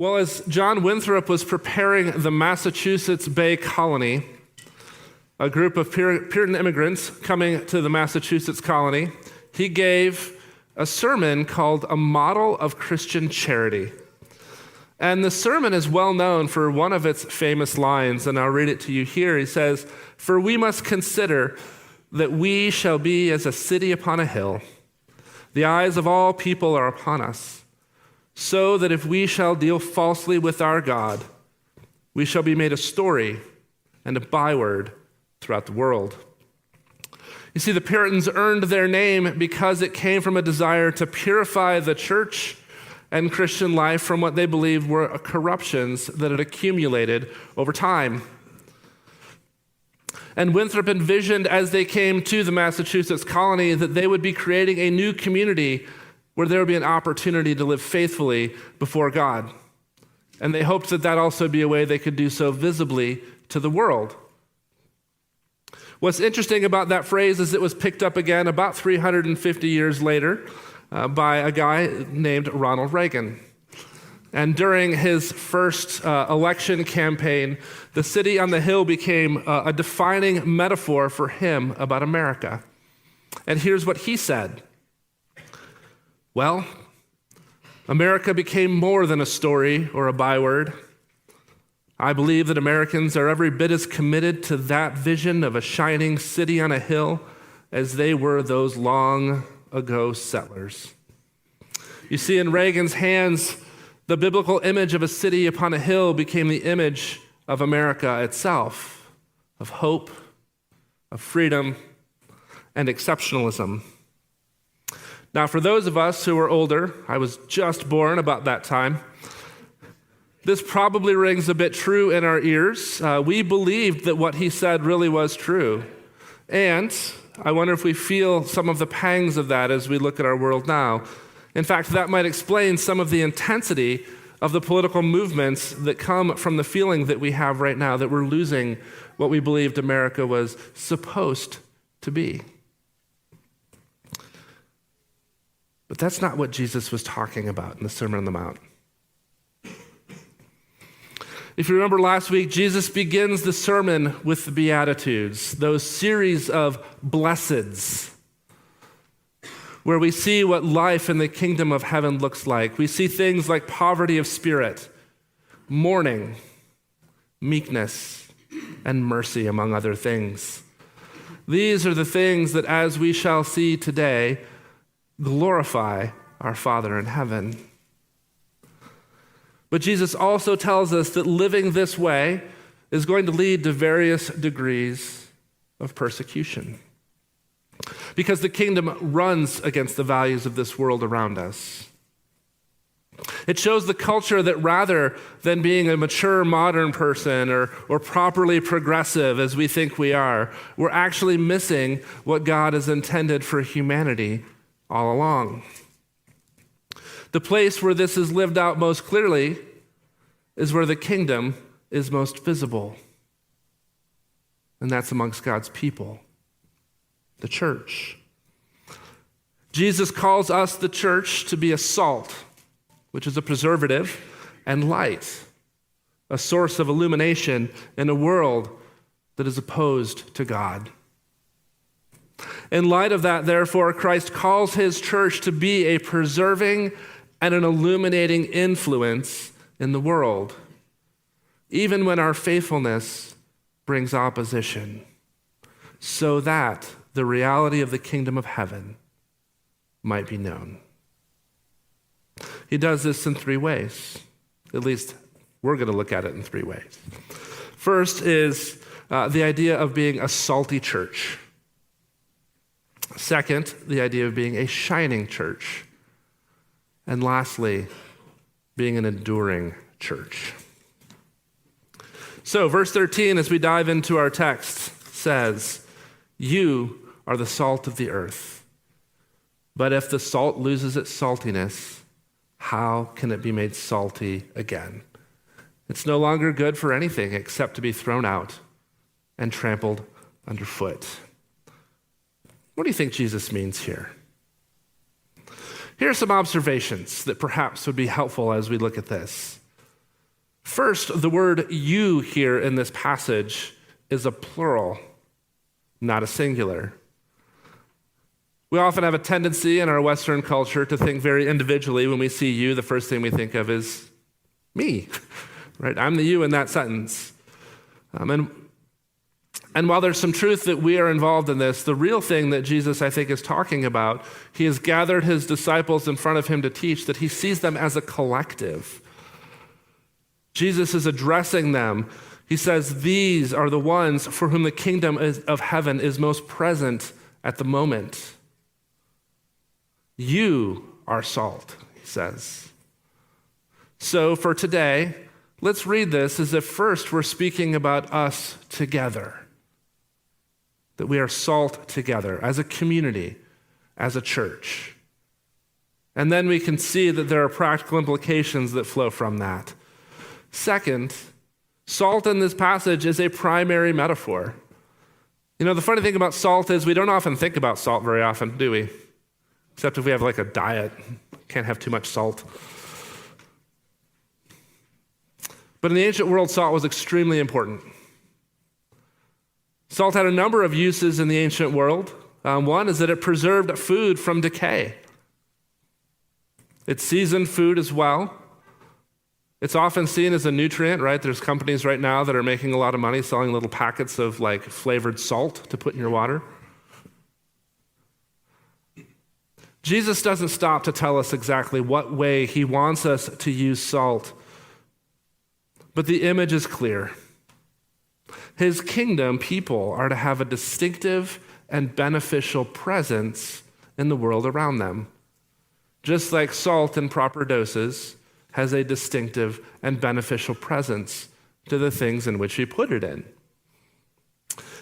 Well, as John Winthrop was preparing the Massachusetts Bay Colony, a group of Puritan immigrants coming to the Massachusetts colony, he gave a sermon called A Model of Christian Charity. And the sermon is well known for one of its famous lines, and I'll read it to you here. He says, "For we must consider that we shall be as a city upon a hill. The eyes of all people are upon us, so that if we shall deal falsely with our God, we shall be made a story and a byword throughout the world." You see, the Puritans earned their name because it came from a desire to purify the church and Christian life from what they believed were corruptions that had accumulated over time. And Winthrop envisioned, as they came to the Massachusetts colony, that they would be creating a new community where there would be an opportunity to live faithfully before God. And they hoped that that also be a way they could do so visibly to the world. What's interesting about that phrase is it was picked up again about 350 years later by a guy named Ronald Reagan. And during his first election campaign, the city on the hill became a defining metaphor for him about America. And here's what he said. "Well, America became more than a story or a byword. I believe that Americans are every bit as committed to that vision of a shining city on a hill as they were those long ago settlers." You see, in Reagan's hands, the biblical image of a city upon a hill became the image of America itself, of hope, of freedom, and exceptionalism. Now, for those of us who are older, I was just born about that time, this probably rings a bit true in our ears. We believed that what he said really was true. And I wonder if we feel some of the pangs of that as we look at our world now. In fact, that might explain some of the intensity of the political movements that come from the feeling that we have right now, that we're losing what we believed America was supposed to be. But that's not what Jesus was talking about in the Sermon on the Mount. If you remember last week, Jesus begins the sermon with the Beatitudes, those series of blesseds, where we see what life in the kingdom of heaven looks like. We see things like poverty of spirit, mourning, meekness, and mercy, among other things. These are the things that, as we shall see today, glorify our Father in heaven. But Jesus also tells us that living this way is going to lead to various degrees of persecution, because the kingdom runs against the values of this world around us. It shows the culture that rather than being a mature modern person or properly progressive as we think we are, we're actually missing what God has intended for humanity all along. The place where this is lived out most clearly is where the kingdom is most visible, and that's amongst God's people, the church. Jesus calls us, the church, to be a salt, which is a preservative, and light, a source of illumination in a world that is opposed to God. In light of that, therefore, Christ calls his church to be a preserving and an illuminating influence in the world, even when our faithfulness brings opposition, so that the reality of the kingdom of heaven might be known. He does this in three ways. At least we're going to look at it in three ways. First is the idea of being a salty church. Second, the idea of being a shining church. And lastly, being an enduring church. So, verse 13, as we dive into our text, says, "You are the salt of the earth. But if the salt loses its saltiness, how can it be made salty again? It's no longer good for anything except to be thrown out and trampled underfoot." What do you think Jesus means here? Here are some observations that perhaps would be helpful as we look at this. First, the word you here in this passage is a plural, not a singular. We often have a tendency in our Western culture to think very individually. When we see you, the first thing we think of is me, right? I'm the you in that sentence. And while there's some truth that we are involved in this, the real thing that Jesus, I think, is talking about, he has gathered his disciples in front of him to teach that he sees them as a collective. Jesus is addressing them. He says, these are the ones for whom the kingdom of heaven is most present at the moment. You are salt, he says. So for today, let's read this as if first we're speaking about us together. That we are salt together as a community, as a church. And then we can see that there are practical implications that flow from that. Second, salt in this passage is a primary metaphor. You know, the funny thing about salt is we don't often think about salt very often, do we? Except if we have like a diet, can't have too much salt. But in the ancient world, salt was extremely important. Salt had a number of uses in the ancient world. One is that it preserved food from decay. It seasoned food as well. It's often seen as a nutrient, right? There's companies right now that are making a lot of money selling little packets of like flavored salt to put in your water. Jesus doesn't stop to tell us exactly what way he wants us to use salt, but the image is clear. His kingdom people are to have a distinctive and beneficial presence in the world around them. Just like salt in proper doses has a distinctive and beneficial presence to the things in which we put it in.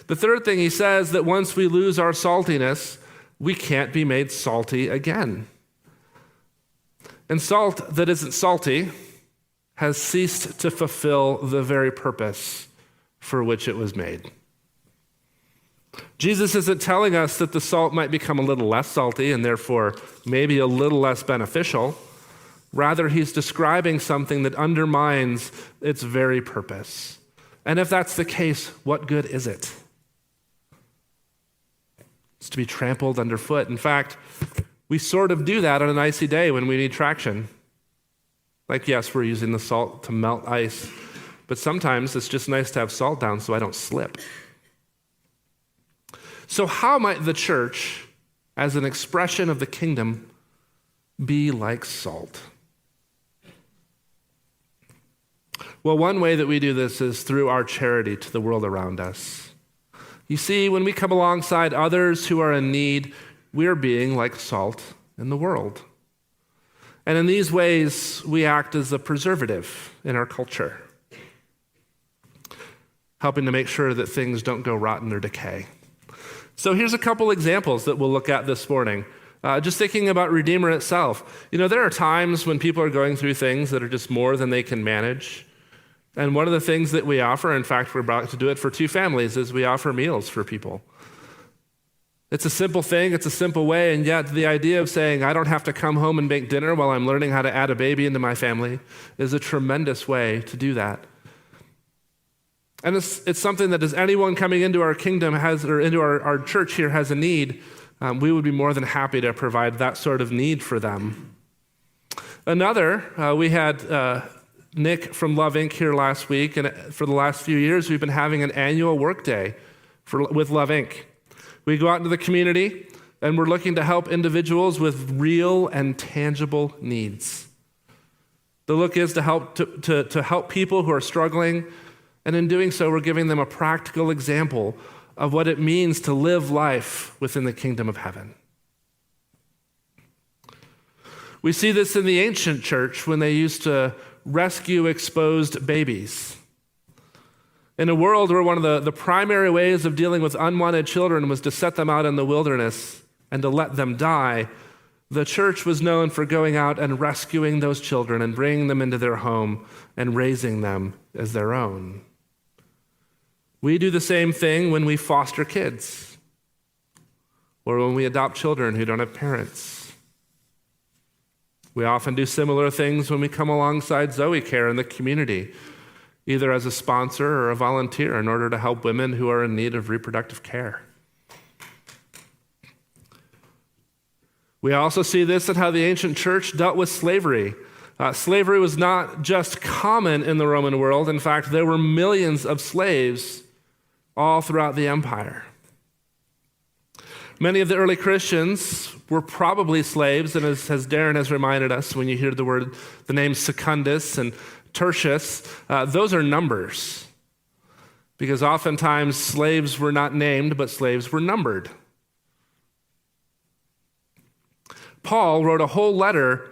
The third thing he says, that once we lose our saltiness, we can't be made salty again. And salt that isn't salty has ceased to fulfill the very purpose for which it was made. Jesus isn't telling us that the salt might become a little less salty and therefore maybe a little less beneficial. Rather, he's describing something that undermines its very purpose. And if that's the case, what good is it? It's to be trampled underfoot. In fact, we sort of do that on an icy day when we need traction. Like, yes, we're using the salt to melt ice, but sometimes it's just nice to have salt down so I don't slip. So how might the church, as an expression of the kingdom, be like salt? Well, one way that we do this is through our charity to the world around us. You see, when we come alongside others who are in need, we are being like salt in the world. And in these ways, we act as a preservative in our culture, helping to make sure that things don't go rotten or decay. So here's a couple examples that we'll look at this morning. Just thinking about Redeemer itself. You know, there are times when people are going through things that are just more than they can manage. And one of the things that we offer, in fact, we're about to do it for 2 families, is we offer meals for people. It's a simple thing, it's a simple way, and yet the idea of saying, I don't have to come home and make dinner while I'm learning how to add a baby into my family is a tremendous way to do that. And it's something that as anyone coming into our kingdom has, or into our church here has a need, we would be more than happy to provide that sort of need for them. Another, we had Nick from Love Inc. here last week, and for the last few years, we've been having an annual work day with Love Inc. We go out into the community, and we're looking to help individuals with real and tangible needs. The look is to help people who are struggling, and in doing so, we're giving them a practical example of what it means to live life within the kingdom of heaven. We see this in the ancient church when they used to rescue exposed babies. In a world where one of the primary ways of dealing with unwanted children was to set them out in the wilderness and to let them die, the church was known for going out and rescuing those children and bringing them into their home and raising them as their own. We do the same thing when we foster kids or when we adopt children who don't have parents. We often do similar things when we come alongside Zoe Care in the community, either as a sponsor or a volunteer in order to help women who are in need of reproductive care. We also see this in how the ancient church dealt with slavery. Slavery was not just common in the Roman world. In fact, there were millions of slaves all throughout the empire. Many of the early Christians were probably slaves, and as Darren has reminded us, when you hear the name Secundus and Tertius, those are numbers. Because oftentimes slaves were not named, but slaves were numbered. Paul wrote a whole letter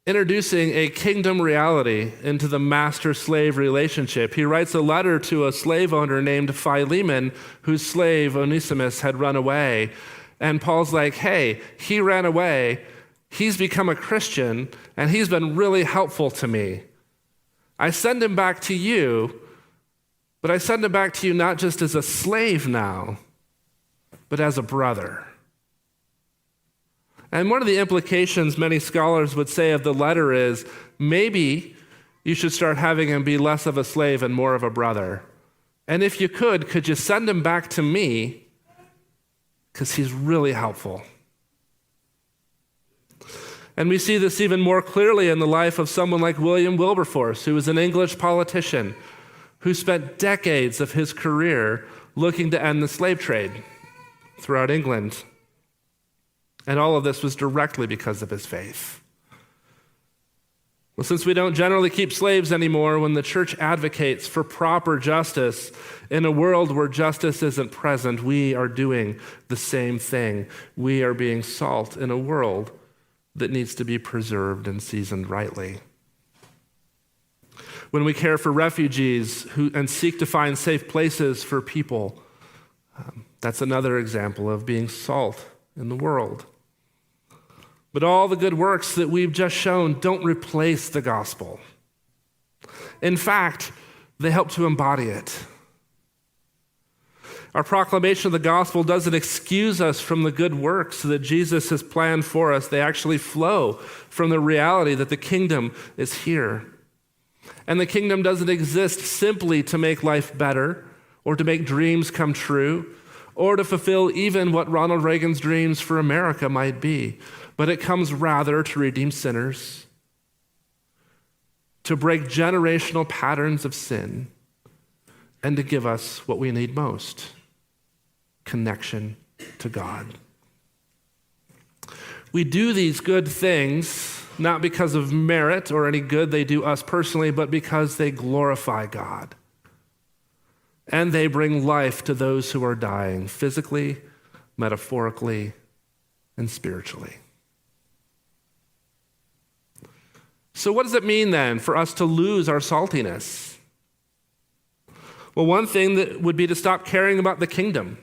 introducing a kingdom reality into the master-slave relationship. He writes a letter to a slave owner named Philemon, whose slave Onesimus had run away. And Paul's like, hey, he ran away, he's become a Christian, and he's been really helpful to me. I send him back to you, but I send him back to you not just as a slave now, but as a brother. And one of the implications many scholars would say of the letter is, maybe you should start having him be less of a slave and more of a brother. And if you could you send him back to me? Because he's really helpful. And we see this even more clearly in the life of someone like William Wilberforce, who was an English politician who spent decades of his career looking to end the slave trade throughout England. And all of this was directly because of his faith. Well, since we don't generally keep slaves anymore, when the church advocates for proper justice in a world where justice isn't present, we are doing the same thing. We are being salt in a world that needs to be preserved and seasoned rightly. When we care for refugees and seek to find safe places for people, that's another example of being salt in the world. But all the good works that we've just shown don't replace the gospel. In fact, they help to embody it. Our proclamation of the gospel doesn't excuse us from the good works that Jesus has planned for us. They actually flow from the reality that the kingdom is here. And the kingdom doesn't exist simply to make life better or to make dreams come true or to fulfill even what Ronald Reagan's dreams for America might be. But it comes rather to redeem sinners, to break generational patterns of sin, and to give us what we need most: connection to God. We do these good things not because of merit or any good they do us personally, but because they glorify God. And they bring life to those who are dying, physically, metaphorically, and spiritually. So what does it mean then for us to lose our saltiness? Well, one thing that would be to stop caring about the kingdom.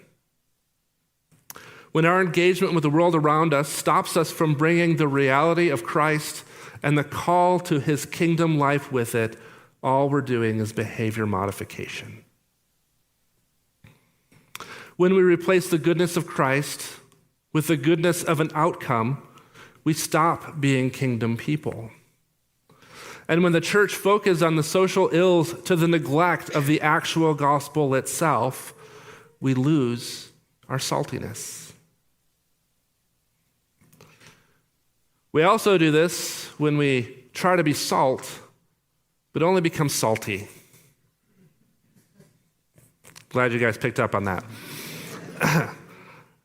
When our engagement with the world around us stops us from bringing the reality of Christ and the call to his kingdom life with it, all we're doing is behavior modification. When we replace the goodness of Christ with the goodness of an outcome, we stop being kingdom people. And when the church focuses on the social ills to the neglect of the actual gospel itself, we lose our saltiness. We also do this when we try to be salt, but only become salty. Glad you guys picked up on that.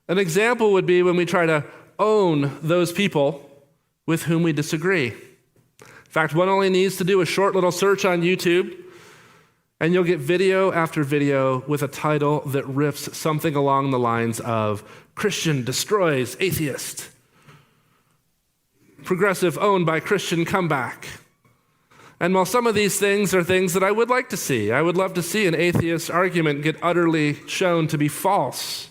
An example would be when we try to own those people with whom we disagree. In fact, one only needs to do a short little search on YouTube, and you'll get video after video with a title that riffs something along the lines of "Christian destroys atheist," "Progressive owned by Christian comeback." And while some of these things are things that I would like to see, I would love to see an atheist argument get utterly shown to be false.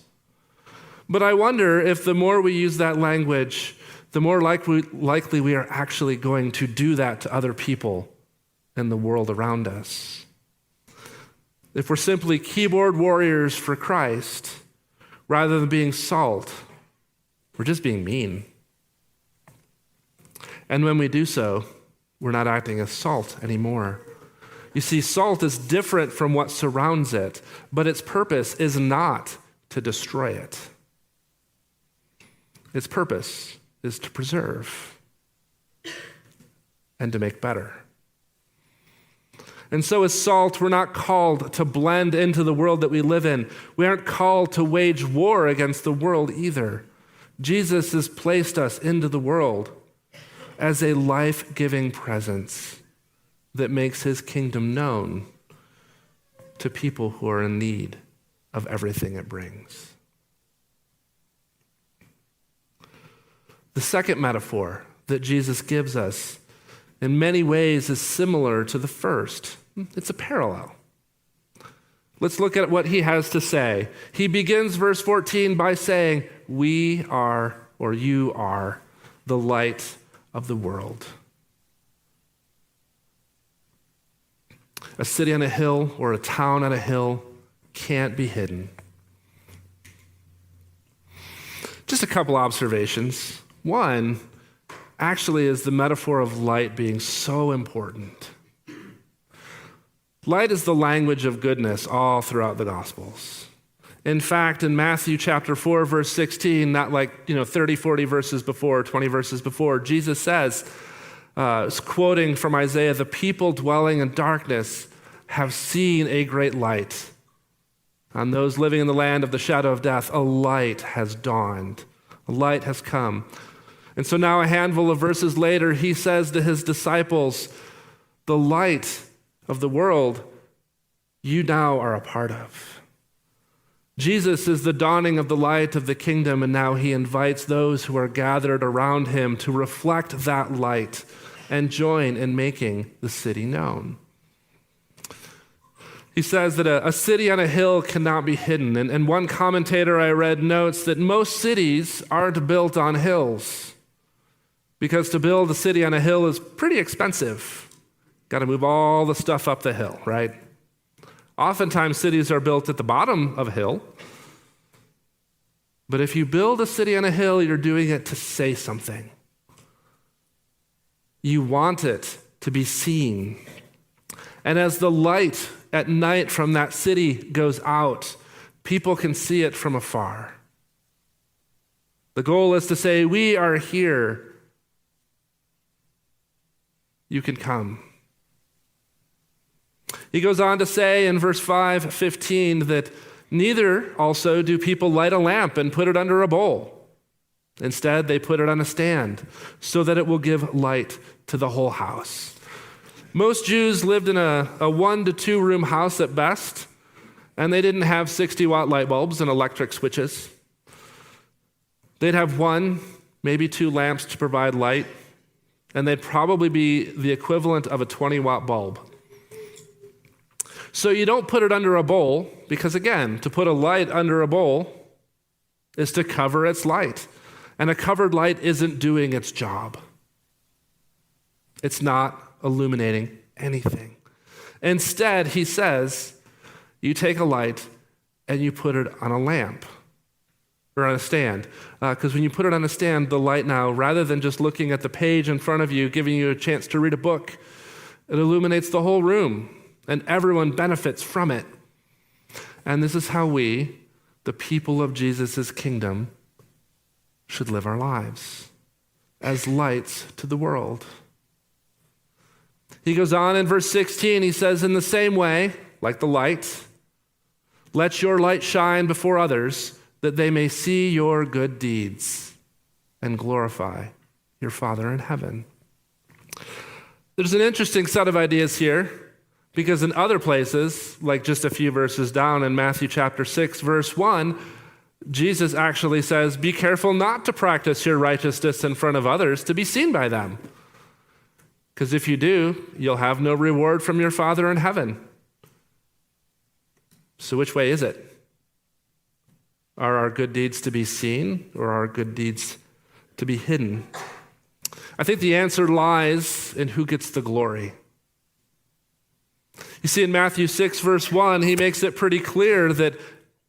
But I wonder if the more we use that language, the more likely we are actually going to do that to other people in the world around us. If we're simply keyboard warriors for Christ, rather than being salt, we're just being mean. And when we do so, we're not acting as salt anymore. You see, salt is different from what surrounds it, but its purpose is not to destroy it. Its purpose is to preserve and to make better. And so as salt, we're not called to blend into the world that we live in. We aren't called to wage war against the world either. Jesus has placed us into the world as a life-giving presence that makes his kingdom known to people who are in need of everything it brings. The second metaphor that Jesus gives us in many ways is similar to the first. It's a parallel. Let's look at what he has to say. He begins verse 14 by saying, "We are, or you are, the light of the world." A city on a hill or a town on a hill can't be hidden. Just a couple observations. One, actually, is the metaphor of light being so important. Light is the language of goodness all throughout the Gospels. In fact, in Matthew chapter 4, verse 16, not like 30, 40 verses before, 20 verses before, Jesus says, quoting from Isaiah, "The people dwelling in darkness have seen a great light. On those living in the land of the shadow of death, a light has dawned. A light has come." And so now a handful of verses later, he says to his disciples, "The light of the world you now are a part of." Jesus is the dawning of the light of the kingdom, and now he invites those who are gathered around him to reflect that light and join in making the city known. He says that a city on a hill cannot be hidden. And one commentator I read notes that most cities aren't built on hills, because to build a city on a hill is pretty expensive. Got to move all the stuff up the hill, right? Oftentimes cities are built at the bottom of a hill. But if you build a city on a hill, you're doing it to say something. You want it to be seen. And as the light at night from that city goes out, people can see it from afar. The goal is to say, "We are here. You can come." He goes on to say in verse 5:15 that neither also do people light a lamp and put it under a bowl. Instead, they put it on a stand so that it will give light to the whole house. Most Jews lived in a 1 to 2 room house at best, and they didn't have 60-watt light bulbs and electric switches. They'd have 1, maybe 2 lamps to provide light, and they'd probably be the equivalent of a 20-watt bulb. So you don't put it under a bowl, because again, to put a light under a bowl is to cover its light. And a covered light isn't doing its job. It's not illuminating anything. Instead, he says, you take a light and you put it on a lamp or on a stand. Because when you put it on a stand, the light now, rather than just looking at the page in front of you, giving you a chance to read a book, it illuminates the whole room and everyone benefits from it. And this is how we, the people of Jesus' kingdom, should live our lives, as lights to the world. He goes on in verse 16, he says, in the same way, like the light, let your light shine before others, that they may see your good deeds and glorify your Father in heaven. There's an interesting set of ideas here, because in other places, like just a few verses down in Matthew chapter 6, verse 1, Jesus actually says, be careful not to practice your righteousness in front of others to be seen by them. Because if you do, you'll have no reward from your Father in heaven. So which way is it? Are our good deeds to be seen, or are our good deeds to be hidden? I think the answer lies in who gets the glory. You see, in Matthew 6, verse 1, he makes it pretty clear that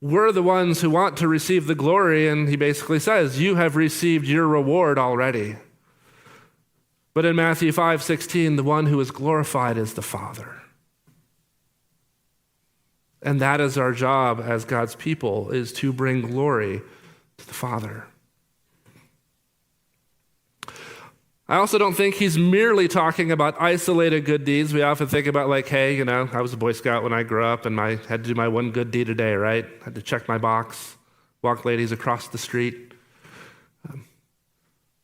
we're the ones who want to receive the glory, and he basically says, you have received your reward already. But in Matthew 5:16, the one who is glorified is the Father. And that is our job as God's people, is to bring glory to the Father. I also don't think he's merely talking about isolated good deeds. We often think about like, hey, I was a Boy Scout when I grew up and I had to do my one good deed a day, right? Had to check my box, walk ladies across the street.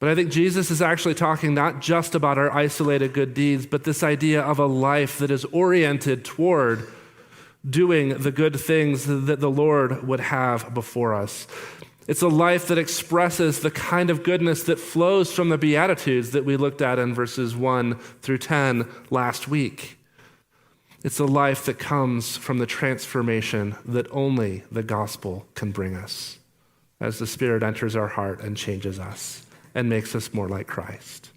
But I think Jesus is actually talking not just about our isolated good deeds, but this idea of a life that is oriented toward doing the good things that the Lord would have before us. It's a life that expresses the kind of goodness that flows from the Beatitudes that we looked at in verses 1 through 10 last week. It's a life that comes from the transformation that only the gospel can bring us as the Spirit enters our heart and changes us and makes us more like Christ.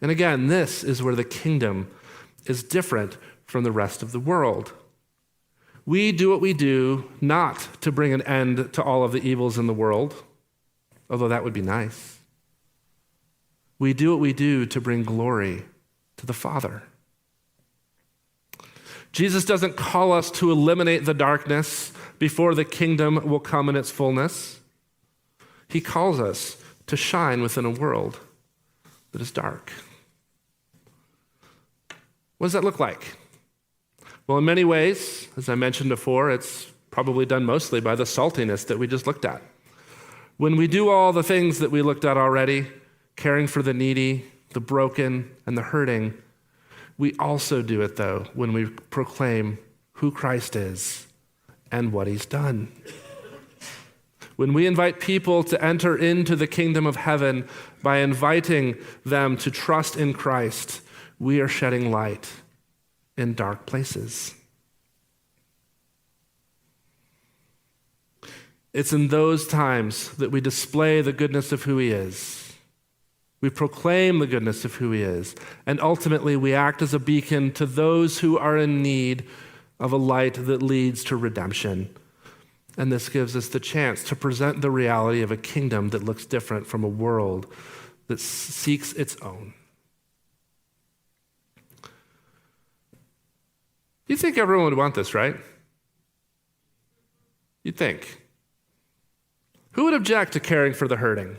And again, this is where the kingdom is different from the rest of the world. We do what we do not to bring an end to all of the evils in the world, although that would be nice. We do what we do to bring glory to the Father. Jesus doesn't call us to eliminate the darkness before the kingdom will come in its fullness. He calls us to shine within a world that is dark. What does that look like? Well, in many ways, as I mentioned before, it's probably done mostly by the saltiness that we just looked at. When we do all the things that we looked at already, caring for the needy, the broken, and the hurting, we also do it, though, when we proclaim who Christ is and what he's done. When we invite people to enter into the kingdom of heaven by inviting them to trust in Christ, we are shedding light in dark places. It's in those times that we display the goodness of who he is. We proclaim the goodness of who he is. And ultimately, we act as a beacon to those who are in need of a light that leads to redemption. And this gives us the chance to present the reality of a kingdom that looks different from a world that seeks its own. You think everyone would want this, right? You'd think. Who would object to caring for the hurting?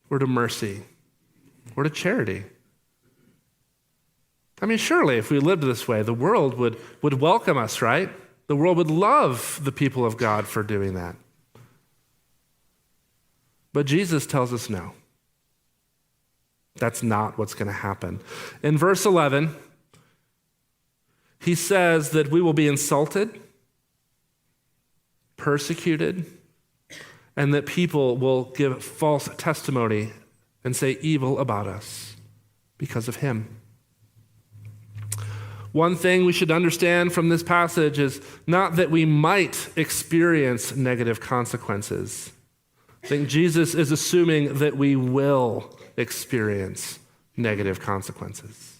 Or to mercy? Or to charity? I mean, surely if we lived this way, the world would welcome us, right? The world would love the people of God for doing that. But Jesus tells us no. That's not what's going to happen. In verse 11, he says that we will be insulted, persecuted, and that people will give false testimony and say evil about us because of him. One thing we should understand from this passage is not that we might experience negative consequences. I think Jesus is assuming that we will experience negative consequences.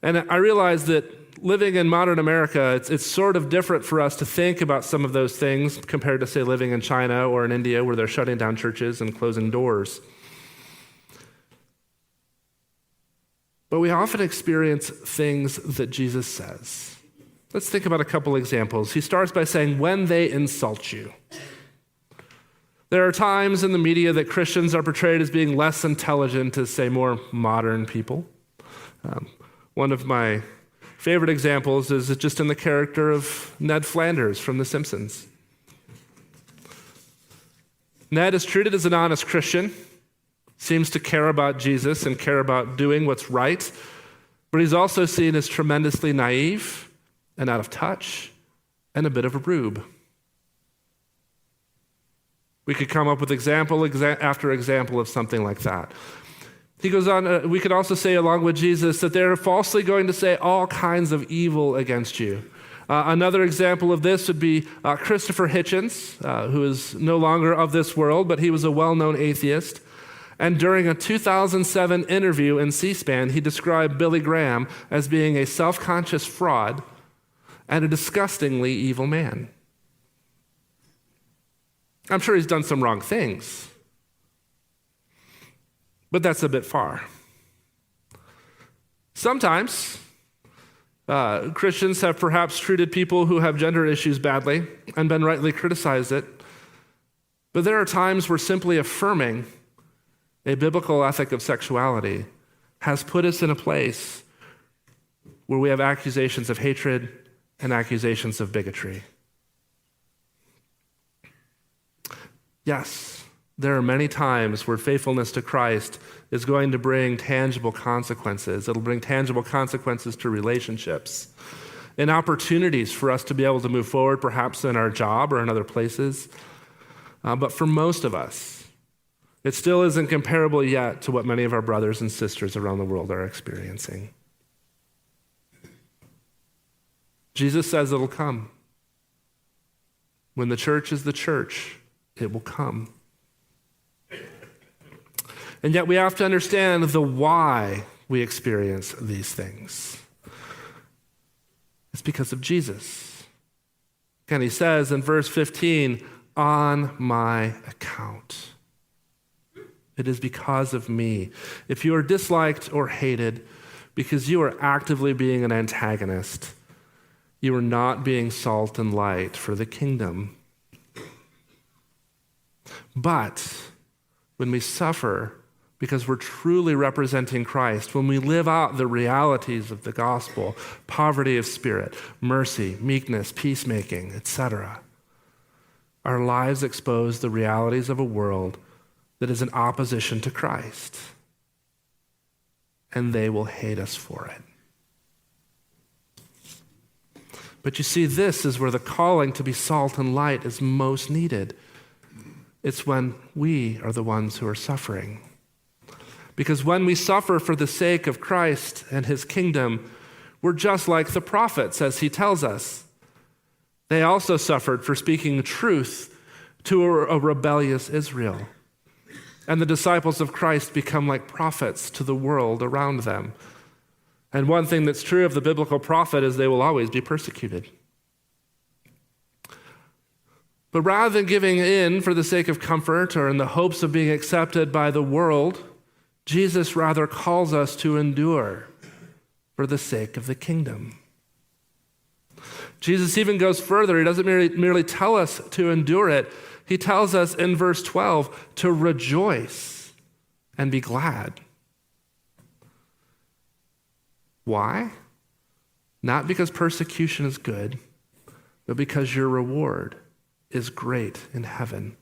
And I realize that living in modern America, it's sort of different for us to think about some of those things compared to, say, living in China or in India where they're shutting down churches and closing doors. But we often experience things that Jesus says. Let's think about a couple examples. He starts by saying, when they insult you. There are times in the media that Christians are portrayed as being less intelligent as, say, more modern people. One of my favorite examples is just in the character of Ned Flanders from The Simpsons. Ned is treated as an honest Christian, seems to care about Jesus and care about doing what's right, but he's also seen as tremendously naive and out of touch and a bit of a rube. We could come up with example after example of something like that. He goes on, we could also say along with Jesus that they're falsely going to say all kinds of evil against you. Another example of this would be Christopher Hitchens, who is no longer of this world, but he was a well-known atheist. And during a 2007 interview in C-SPAN, he described Billy Graham as being a self-conscious fraud and a disgustingly evil man. I'm sure he's done some wrong things, But that's a bit far. Sometimes Christians have perhaps treated people who have gender issues badly and been rightly criticized it. But there are times where simply affirming a biblical ethic of sexuality has put us in a place where we have accusations of hatred and accusations of bigotry. Yes, there are many times where faithfulness to Christ is going to bring tangible consequences. It'll bring tangible consequences to relationships and opportunities for us to be able to move forward, perhaps in our job or in other places. But for most of us, it still isn't comparable yet to what many of our brothers and sisters around the world are experiencing. Jesus says it'll come. When the church is the church, it will come. And yet we have to understand the why we experience these things. It's because of Jesus. And he says in verse 15, on my account. It is because of me. If you are disliked or hated because you are actively being an antagonist, you are not being salt and light for the kingdom. But when we suffer because we're truly representing Christ, when we live out the realities of the gospel, poverty of spirit, mercy, meekness, peacemaking, etc., our lives expose the realities of a world that is in opposition to Christ, and they will hate us for it. But you see, this is where the calling to be salt and light is most needed. It's when we are the ones who are suffering. Because when we suffer for the sake of Christ and his kingdom, we're just like the prophets, as he tells us. They also suffered for speaking truth to a rebellious Israel. And the disciples of Christ become like prophets to the world around them. And one thing that's true of the biblical prophet is they will always be persecuted. But rather than giving in for the sake of comfort or in the hopes of being accepted by the world, Jesus rather calls us to endure for the sake of the kingdom. Jesus even goes further. He doesn't merely tell us to endure it. He tells us in verse 12 to rejoice and be glad. Why? Not because persecution is good, but because your reward is great in heaven.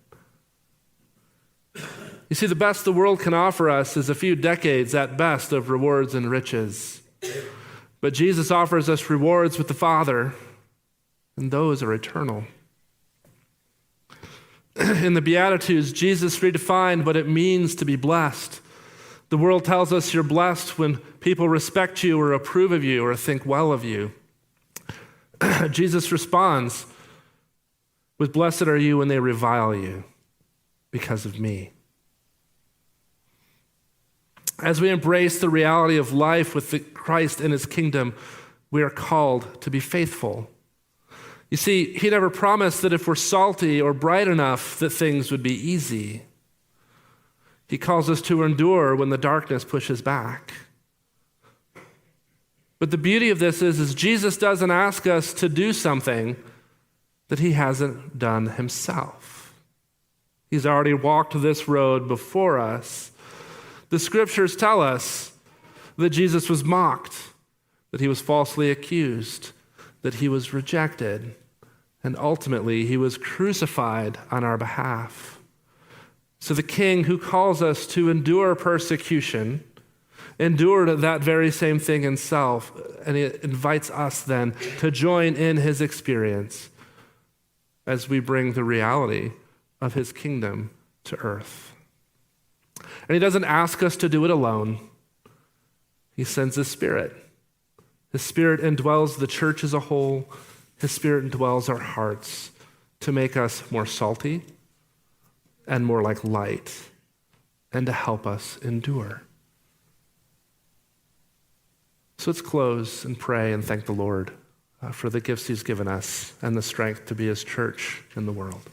You see, the best the world can offer us is a few decades at best of rewards and riches. But Jesus offers us rewards with the Father, and those are eternal. In the Beatitudes, Jesus redefined what it means to be blessed. The world tells us you're blessed when people respect you or approve of you or think well of you. Jesus responds with, blessed are you when they revile you because of me. As we embrace the reality of life with Christ and his kingdom, we are called to be faithful. You see, he never promised that if we're salty or bright enough that things would be easy. He calls us to endure when the darkness pushes back. But the beauty of this is Jesus doesn't ask us to do something that he hasn't done himself. He's already walked this road before us. The scriptures tell us that Jesus was mocked, that he was falsely accused, that he was rejected, and ultimately he was crucified on our behalf. So the King who calls us to endure persecution endured that very same thing himself, and he invites us then to join in his experience as we bring the reality of his kingdom to earth. And he doesn't ask us to do it alone. He sends his Spirit. His Spirit indwells the church as a whole. His Spirit indwells our hearts to make us more salty and more like light, and to help us endure. So let's close and pray and thank the Lord for the gifts he's given us and the strength to be his church in the world.